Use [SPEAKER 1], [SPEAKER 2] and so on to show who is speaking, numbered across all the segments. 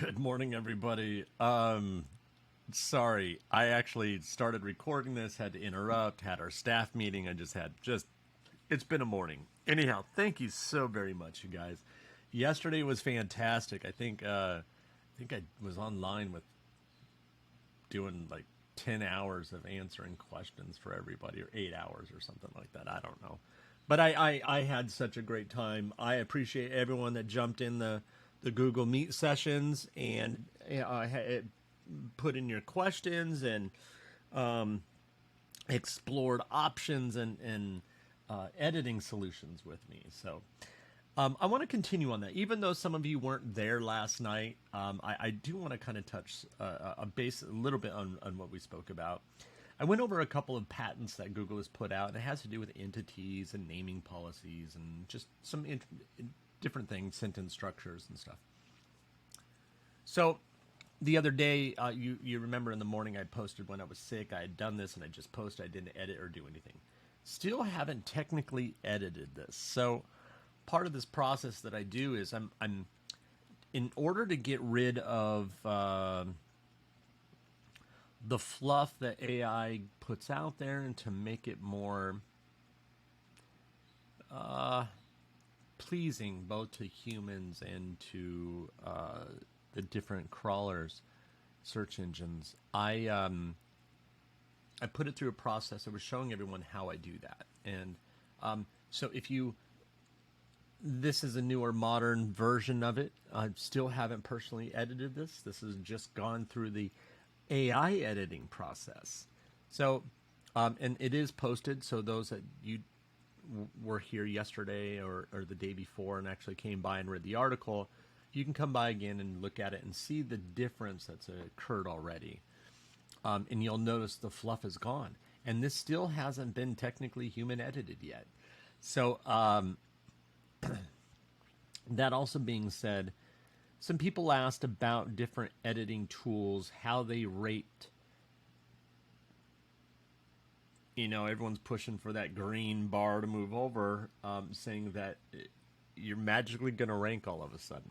[SPEAKER 1] Good morning, everybody. Sorry, I actually started recording this, had to interrupt, had our staff meeting. It's been a morning. Anyhow, thank you so very much, you guys. Yesterday was fantastic. I think I was online with doing like 10 hours of answering questions for everybody, or 8 hours or something like that. I don't know. But I had such a great time. I appreciate everyone that jumped in the Google Meet sessions and put in your questions and explored options and editing solutions with me. So I want to continue on that. Even though some of you weren't there last night, I do want to kind of touch a little bit on what we spoke about. I went over a couple of patents that Google has put out, and it has to do with entities and naming policies and just some different things, sentence structures and stuff. So the other day, you remember in the morning I posted when I was sick. I had done this and I just posted. I didn't edit or do anything. Still haven't technically edited this. So part of this process that I do is I'm in order to get rid of the fluff that AI puts out there and to make it more pleasing both to humans and to the different crawlers, search engines. I put it through a process. I was showing everyone how I do that. And so this is a newer modern version of it. I still haven't personally edited this. This has just gone through the AI editing process. So, and it is posted. So those that you were here yesterday or the day before and actually came by and read the article, you can come by again and look at it and see the difference that's occurred already. And you'll notice the fluff is gone. And this still hasn't been technically human edited yet. So that also being said, some people asked about different editing tools, how they rate. Everyone's pushing for that green bar to move over, saying that you're magically going to rank all of a sudden.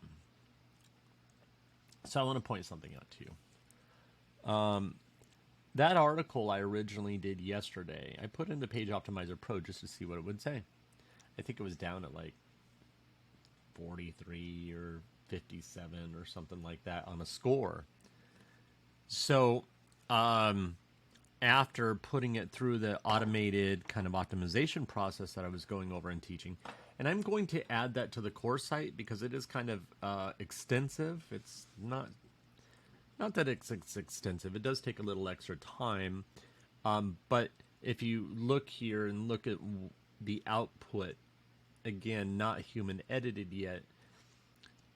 [SPEAKER 1] So I want to point something out to you. That article I originally did yesterday, I put into Page Optimizer Pro just to see what it would say. I think it was down at like 43 or 57 or something like that on a score. So after putting it through the automated kind of optimization process that I was going over and teaching, and I'm going to add that to the course site because it is kind of extensive. It's not that it's extensive. It does take a little extra time. But if you look here and look at the output, again, not human edited yet,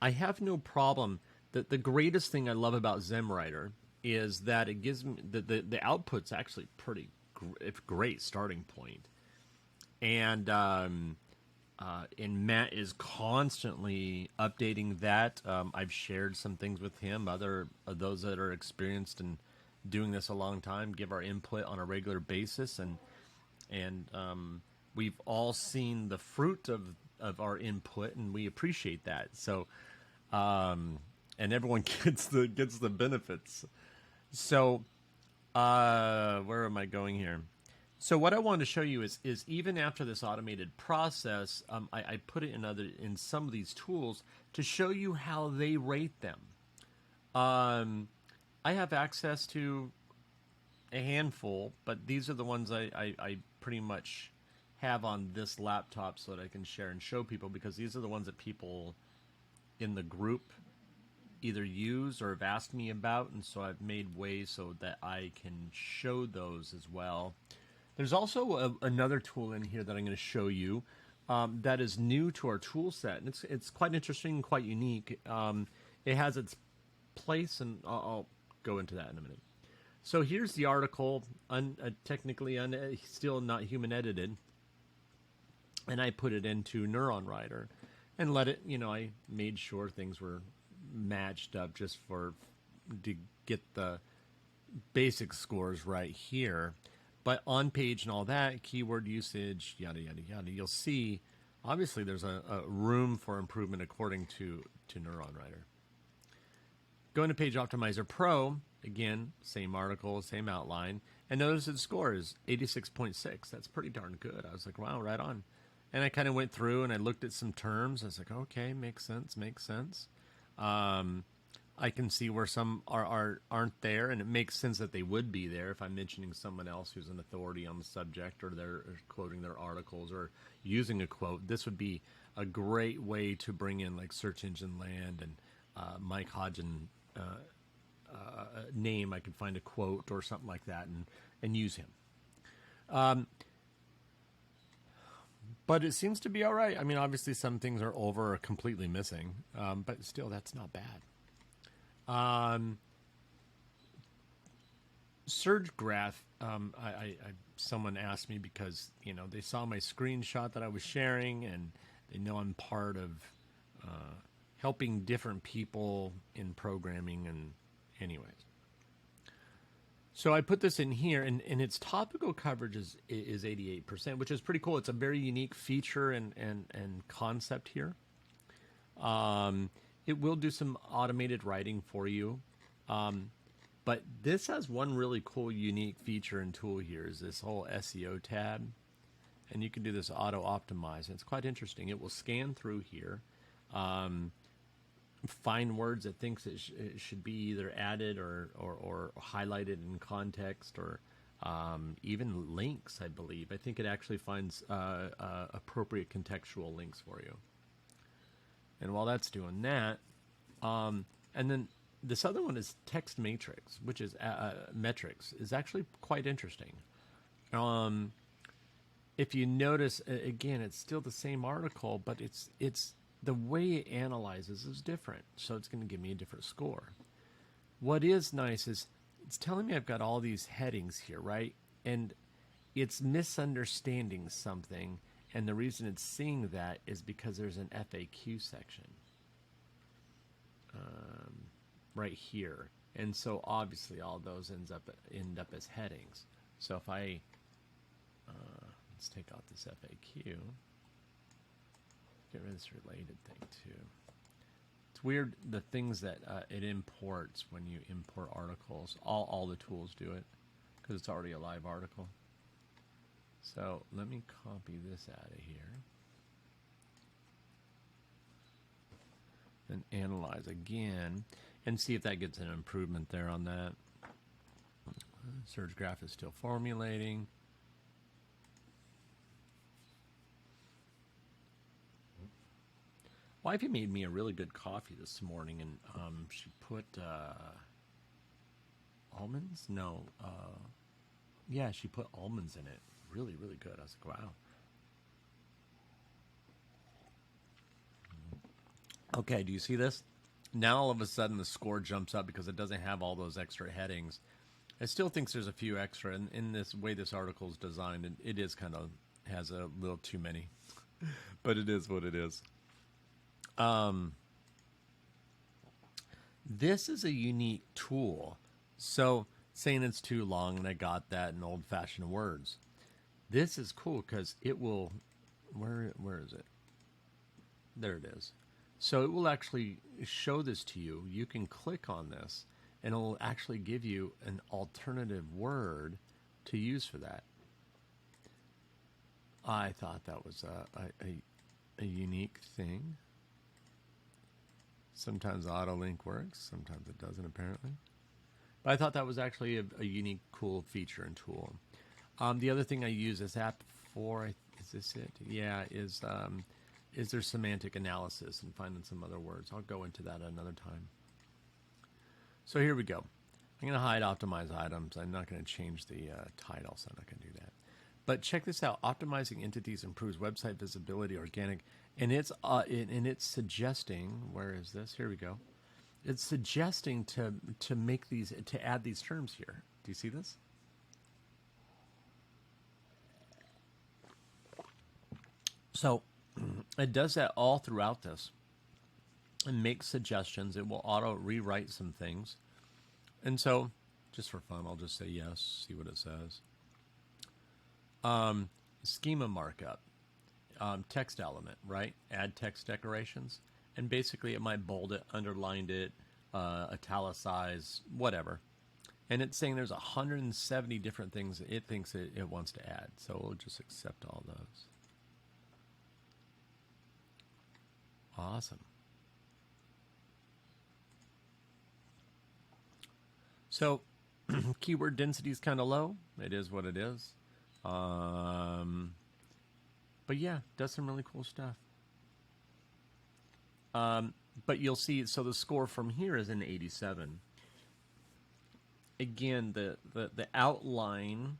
[SPEAKER 1] I have no problem. The greatest thing I love about Zimmwriter is that it gives me the output's actually pretty great starting point. And Matt is constantly updating that. I've shared some things with him. Other those that are experienced in doing this a long time give our input on a regular basis, and we've all seen the fruit of our input, and we appreciate that. So, and everyone gets the benefits. So, where am I going here? So what I wanted to show you is even after this automated process, I put it in some of these tools to show you how they rate them. I have access to a handful, but these are the ones I pretty much have on this laptop so that I can share and show people, because these are the ones that people in the group either use or have asked me about, and so I've made ways so that I can show those as well. There's also another tool in here that I'm going to show you that is new to our tool set, and it's quite interesting and quite unique. It has its place, and I'll go into that in a minute. So here's the article, technically still not human edited, and I put it into NeuronWriter and let it, I made sure things were matched up just to get the basic scores right here. But on page and all that, keyword usage, yada, yada, yada, you'll see, obviously, there's a room for improvement according to NeuronWriter. Go into Page Optimizer Pro, again, same article, same outline, and notice its score is 86.6. That's pretty darn good. I was like, wow, right on. And I kind of went through and I looked at some terms. I was like, okay, makes sense. I can see where some aren't there, and it makes sense that they would be there if I'm mentioning someone else who's an authority on the subject, or they're quoting their articles or using a quote. This would be a great way to bring in like Search Engine Land and Mike Hodgin name. I could find a quote or something like that and use him. But it seems to be all right. I mean, obviously some things are over or completely missing, but still, that's not bad. Surge graph. Someone asked me because they saw my screenshot that I was sharing, and they know I'm part of helping different people in programming. And anyways, so I put this in here, and its topical coverage is 88%, which is pretty cool. It's a very unique feature and concept here. It will do some automated writing for you. But this has one really cool, unique feature and tool here is this whole SEO tab. And you can do this auto-optimize. And it's quite interesting. It will scan through here, find words it thinks it should be either added or highlighted in context, or even links, I believe. I think it actually finds appropriate contextual links for you. And while that's doing that, and then this other one is text matrix, which is metrics, is actually quite interesting. If you notice, again, it's still the same article, but it's the way it analyzes is different, so it's going to give me a different score. What is nice is it's telling me I've got all these headings here, right? And it's misunderstanding something, and the reason it's seeing that is because there's an FAQ section right here, and so obviously all those end up as headings. So if I let's take out this FAQ, get rid of this related thing too. It's weird the things that it imports when you import articles. All the tools do it because it's already a live article. So let me copy this out of here and analyze again and see if that gets an improvement there on that. Surge graph is still formulating. Wifey made me a really good coffee this morning, and she put almonds? No. Yeah, she put almonds in it. Really, really good. I was like, wow. Okay, do you see this? Now all of a sudden the score jumps up because it doesn't have all those extra headings. I still think there's a few extra, and in this way this article is designed, and it is kind of has a little too many, but it is what it is. This is a unique tool. So saying it's too long, and I got that in old-fashioned words. This is cool because it will, where is it? There it is. So it will actually show this to you. You can click on this, and it will actually give you an alternative word to use for that. I thought that was a unique thing. Sometimes auto-link works, sometimes it doesn't, apparently. But I thought that was actually a unique, cool feature and tool. The other thing I use this app for, is this it? Yeah, is there semantic analysis and finding some other words. I'll go into that another time. So here we go. I'm going to hide optimize items. I'm not going to change the title, so I'm not going to do that. But check this out. Optimizing entities improves website visibility, organic, and it's suggesting. Where is this? Here we go. It's suggesting to make these, to add these terms here. Do you see this? So it does that all throughout this and makes suggestions. It will auto rewrite some things. And so just for fun, I'll just say yes, see what it says. Schema markup, text element, right? Add text decorations. And basically it might bold it, underlined it, italicize, whatever. And it's saying there's 170 different things it thinks it wants to add. So we'll just accept all those. Awesome. So keyword density is kind of low. It is what it is. But yeah, does some really cool stuff. But you'll see, so the score from here is an 87. Again, the outline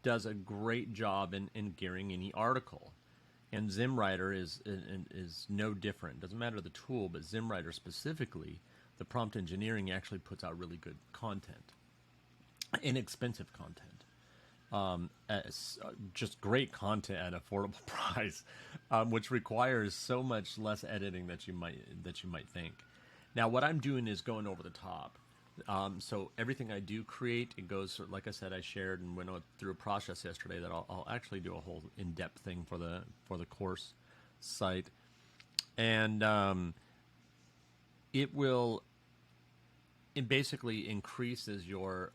[SPEAKER 1] does a great job in gearing any article. And Zimmwriter is no different. Doesn't matter the tool, but Zimmwriter specifically, the prompt engineering actually puts out really good content, inexpensive content, just great content at affordable price, which requires so much less editing that you might think. Now, what I'm doing is going over the top. So everything I do create, it goes, like I said, I shared and went through a process yesterday that I'll actually do a whole in-depth thing for the course site, and it basically increases your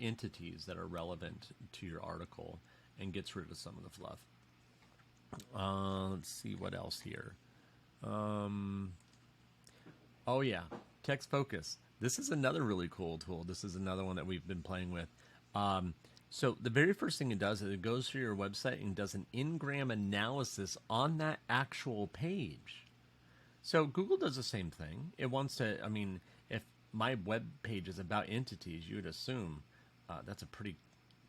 [SPEAKER 1] entities that are relevant to your article and gets rid of some of the fluff. Let's see what else here. Oh yeah, text focus. This is another really cool tool. This is another one that we've been playing with. So the very first thing it does is it goes through your website and does an in-gram analysis on that actual page. So Google does the same thing. It wants to, I mean, if my web page is about entities, you would assume that's a pretty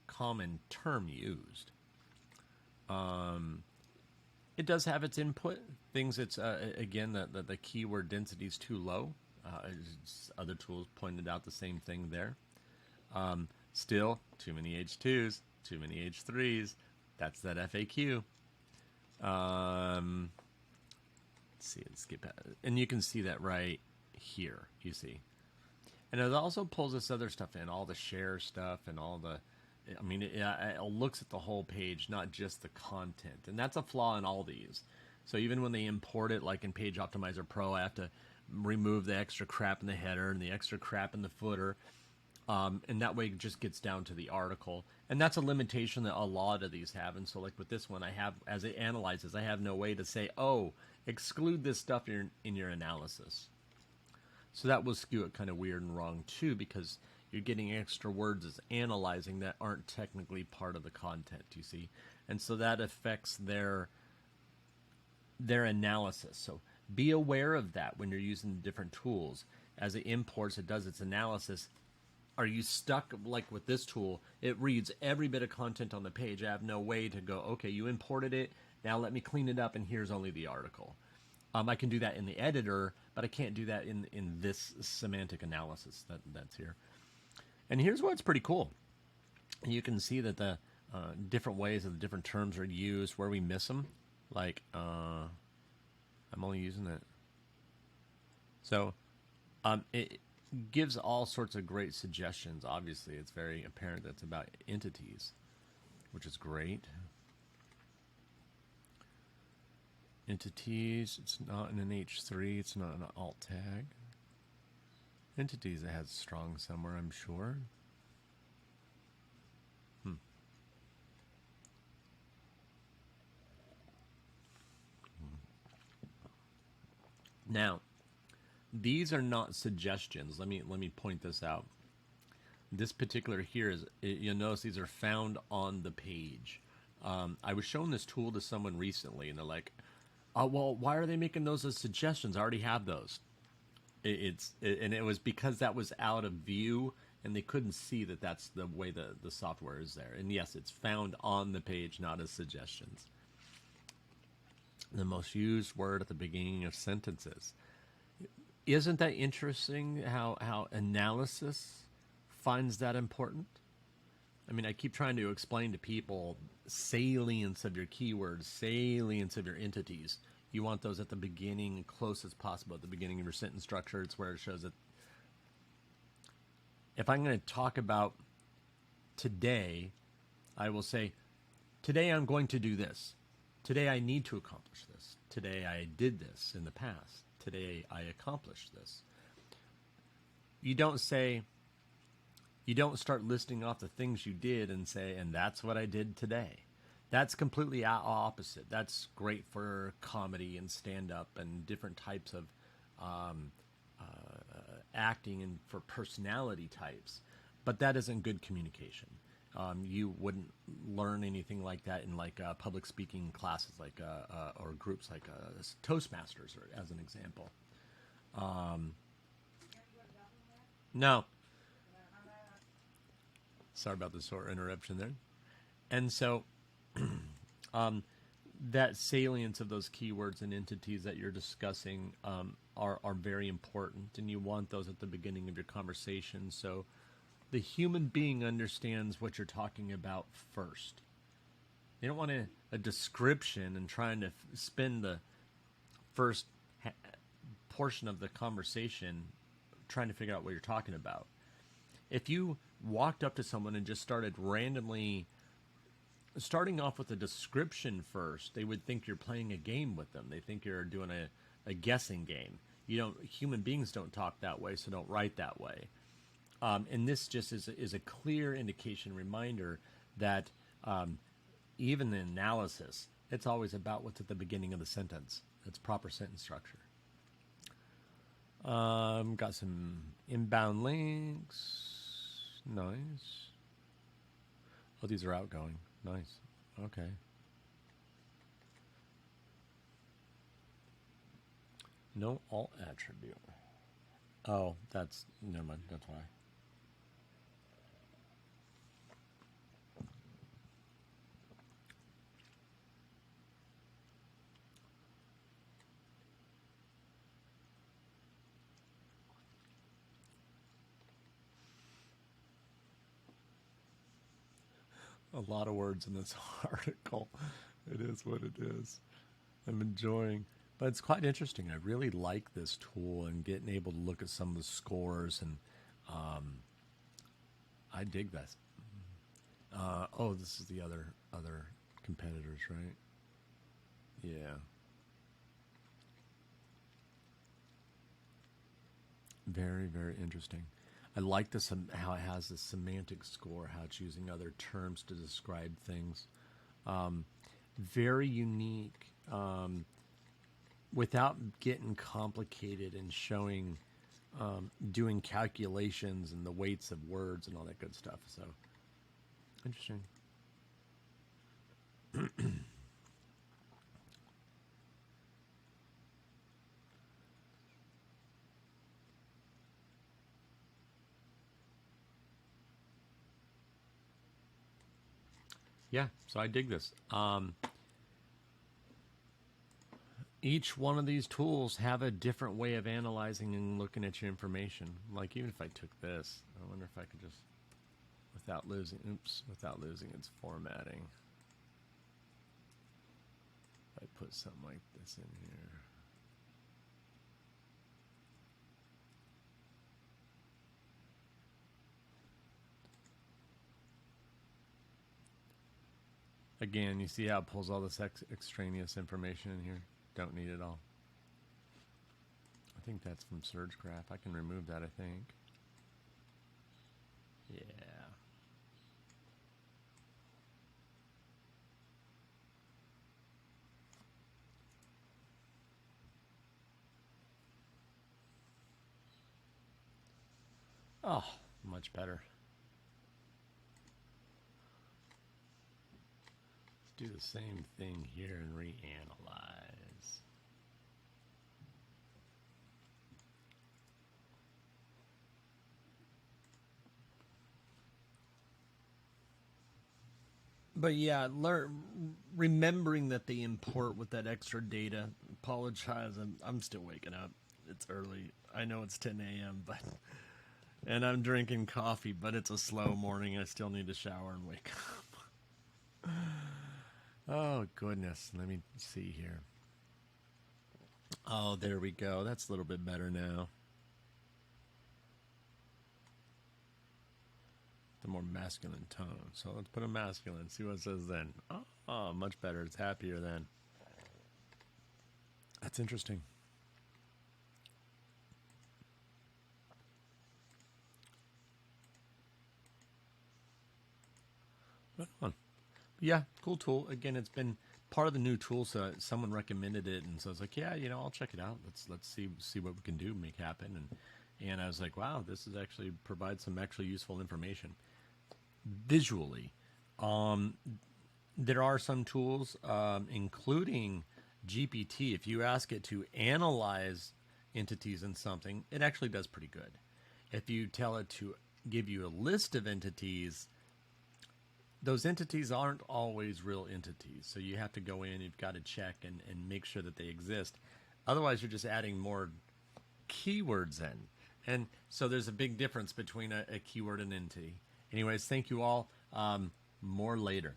[SPEAKER 1] common term used. It does have its input. Things it's, again, the keyword density is too low. Other tools pointed out the same thing there. Still, too many H2s, too many H3s. That's that FAQ. Let's see, let's skip it. And you can see that right here, you see. And it also pulls this other stuff in, all the share stuff and all the, I mean, it looks at the whole page, not just the content. And that's a flaw in all these. So even when they import it, like in Page Optimizer Pro, I have to remove the extra crap in the header and the extra crap in the footer. And that way it just gets down to the article. And that's a limitation that a lot of these have. And so like with this one, I have, as it analyzes, I have no way to say, oh, exclude this stuff in your analysis. So that will skew it kind of weird and wrong too, because you're getting extra words as analyzing that aren't technically part of the content, you see. And so that affects their analysis. So be aware of that when you're using different tools. As it imports, it does its analysis. Are you stuck like with this tool? It reads every bit of content on the page. I have no way to go, okay, you imported it. Now let me clean it up and here's only the article. I can do that in the editor, but I can't do that in this semantic analysis that's here. And here's what's pretty cool. You can see that the different ways that the different terms are used, where we miss them. Like, I'm only using it. So it gives all sorts of great suggestions. Obviously, it's very apparent that it's about entities, which is great. Entities, it's not in an H3, it's not an alt tag. Entities, it has strong somewhere, I'm sure. Now, these are not suggestions. Let me point this out. This particular here is, you'll notice these are found on the page. I was showing this tool to someone recently, and they're like, "Oh, well, why are they making those as suggestions? I already have those." And it was because that was out of view, and they couldn't see that that's the way the software is there. And yes, it's found on the page, not as suggestions. The most used word at the beginning of sentences. Isn't that interesting how analysis finds that important? I mean, I keep trying to explain to people salience of your keywords, salience of your entities. You want those at the beginning, close as possible at the beginning of your sentence structure. It's where it shows it. If I'm going to talk about today, I will say, today I'm going to do this. Today I need to accomplish this. Today I did this in the past. Today I accomplished this. you don't say, you don't start listing off the things you did and say, and that's what I did today. That's completely opposite. That's great for comedy and stand-up and different types of acting and for personality types. But that isn't good communication. You wouldn't learn anything like that in like public speaking classes, like or groups like Toastmasters, or, as an example. No, sorry about the short interruption there. And so that salience of those keywords and entities that you're discussing are very important, and you want those at the beginning of your conversation, so the human being understands what you're talking about first. You don't want a description and trying to spend the first portion of the conversation trying to figure out what you're talking about. If you walked up to someone and just started randomly starting off with a description first, they would think you're playing a game with them. They think you're doing a guessing game. Human beings don't talk that way, so don't write that way. And this just is a clear indication, reminder that even in analysis, it's always about what's at the beginning of the sentence. That's proper sentence structure. Got some inbound links. Nice. Oh, these are outgoing. Nice. Okay. No alt attribute. Oh, never mind. That's why. A lot of words in this article. It is what it is. I'm enjoying, but it's quite interesting. I really like this tool and getting able to look at some of the scores, and I dig this. This is the other competitors, right? Yeah. Very, very interesting. I like this, how it has the semantic score, how it's using other terms to describe things. Very unique, without getting complicated and showing, doing calculations and the weights of words and all that good stuff. So, interesting. Yeah, so I dig this. Each one of these tools have a different way of analyzing and looking at your information. Like, even if I took this, I wonder if I could just, without losing its formatting, if I put something like this in here. Again, you see how it pulls all this extraneous information in here? Don't need it all. I think that's from Surge Graph. I can remove that, I think. Yeah. Oh, much better. Do the same thing here and reanalyze. But yeah, remembering that they import with that extra data. Apologize, I'm still waking up. It's early. I know it's 10 a.m., and I'm drinking coffee, but it's a slow morning. I still need to shower and wake up. Oh, goodness. Let me see here. Oh, there we go. That's a little bit better now. The more masculine tone. So let's put a masculine. See what it says then. Oh, much better. It's happier then. That's interesting. Right on. Yeah, cool tool. Again, it's been part of the new tool set. Someone recommended it, and so I was like, yeah, I'll check it out. Let's see what we can do, make happen. And I was like, wow, this is actually provides some actually useful information visually. There are some tools, including GPT. If you ask it to analyze entities in something, it actually does pretty good. If you tell it to give you a list of entities, those entities aren't always real entities. So you have to go in, you've got to check and make sure that they exist. Otherwise, you're just adding more keywords in. And so there's a big difference between a keyword and entity. Anyways, thank you all. More later.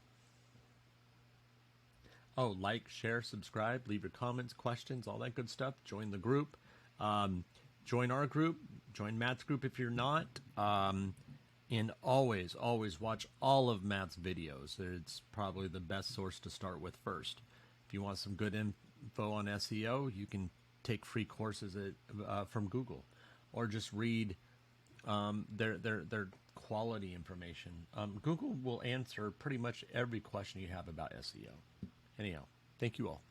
[SPEAKER 1] Oh, like, share, subscribe, leave your comments, questions, all that good stuff. Join the group. Join our group. Join Matt's group if you're not. And always, always watch all of Matt's videos. It's probably the best source to start with first. If you want some good info on SEO, you can take free courses from Google, or just read their quality information. Google will answer pretty much every question you have about SEO. Anyhow, thank you all.